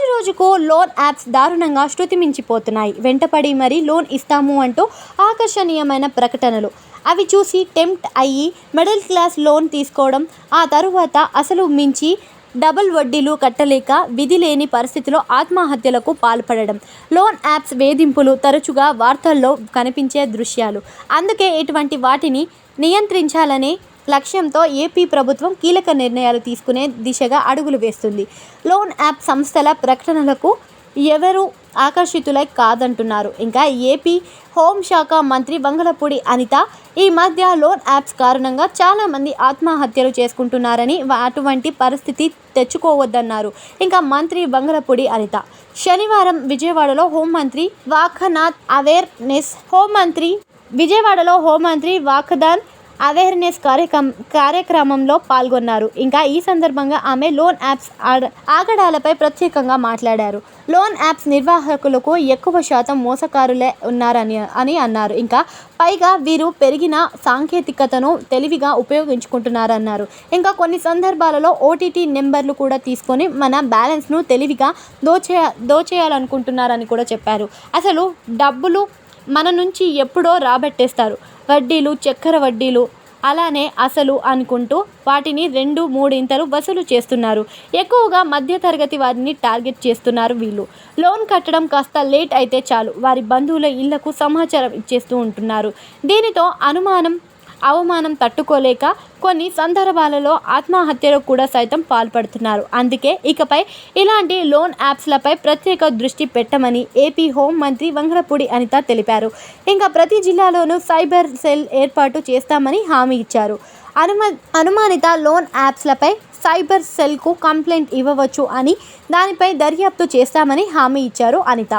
రోజుకు loan apps దారుణంగా శృతి మించిపోతున్నాయి. వెంటపడి మరీ లోన్ ఇస్తాము అంటూ ఆకర్షణీయమైన ప్రకటనలు. అవి చూసి టెంప్ట్ అయ్యి మిడిల్ క్లాస్ లోన్ తీసుకోవడం, ఆ తరువాత అసలు మించి డబుల్ వడ్డీలు కట్టలేక విధి లేని పరిస్థితిలో ఆత్మహత్యలకు పాల్పడడం, లోన్ యాప్స్ వేధింపులు తరచుగా వార్తల్లో కనిపించే దృశ్యాలు. అందుకే ఇటువంటి వాటిని నియంత్రించాలనే లక్ష్యంతో ఏపీ ప్రభుత్వం కీలక నిర్ణయాలు తీసుకునే దిశగా అడుగులు వేస్తుంది. లోన్ యాప్ సంస్థల ప్రకటనలకు ఎవరు ఆకర్షితులై కాదంటున్నారు. ఇంకా ఏపీ హోంశాఖ మంత్రి వంగలపూడి అనిత ఈ మధ్య లోన్ యాప్స్ కారణంగా చాలామంది ఆత్మహత్యలు చేసుకుంటున్నారని, అటువంటి పరిస్థితి తెచ్చుకోవద్దన్నారు. ఇంకా మంత్రి వంగలపూడి అనిత శనివారం విజయవాడలో హోంమంత్రి వాకథాన్ అవేర్నెస్ కార్యక్రమంలో పాల్గొన్నారు. ఇంకా ఈ సందర్భంగా ఆమె లోన్ యాప్స్ ఆగడాలపై ప్రత్యేకంగా మాట్లాడారు. లోన్ యాప్స్ నిర్వాహకులకు ఎక్కువ శాతం మోసకారులే ఉన్నారని అన్నారు. ఇంకా పైగా వీరు పెరిగిన సాంకేతికతను తెలివిగా ఉపయోగించుకుంటున్నారన్నారు. ఇంకా కొన్ని సందర్భాలలో ఓటీటీ నెంబర్లు కూడా తీసుకొని మన బ్యాలెన్స్ను తెలివిగా దోచేయాలనుకుంటున్నారని కూడా చెప్పారు. అసలు డబ్బులు మన నుంచి ఎప్పుడో రాబట్టేస్తారు. వడ్డీలు, చక్కెర వడ్డీలు, అలానే అసలు అనుకుంటూ వాటిని 2-3 ఇంతలు వసూలు చేస్తున్నారు. ఎక్కువగా మధ్యతరగతి వారిని టార్గెట్ చేస్తున్నారు వీళ్ళు. లోన్ కట్టడం కాస్త లేట్ అయితే చాలు వారి బంధువుల ఇళ్లకు సమాచారం ఇచ్చేస్తూ ఉంటున్నారు. దీనితో అవమానం తట్టుకోలేక కొన్ని సందర్భాలలో ఆత్మహత్యలకు కూడా సైతం పాల్పడుతున్నారు. అందుకే ఇకపై ఇలాంటి లోన్ యాప్స్లపై ప్రత్యేక దృష్టి పెట్టమని ఏపీ హోం మంత్రి వంగలపూడి అనిత తెలిపారు. ఇంకా ప్రతి జిల్లాలోనూ సైబర్ సెల్ ఏర్పాటు చేస్తామని హామీ ఇచ్చారు. అనుమానిత లోన్ యాప్స్లపై సైబర్ సెల్కు కంప్లైంట్ ఇవ్వవచ్చు అని, దానిపై దర్యాప్తు చేస్తామని హామీ ఇచ్చారు అనిత.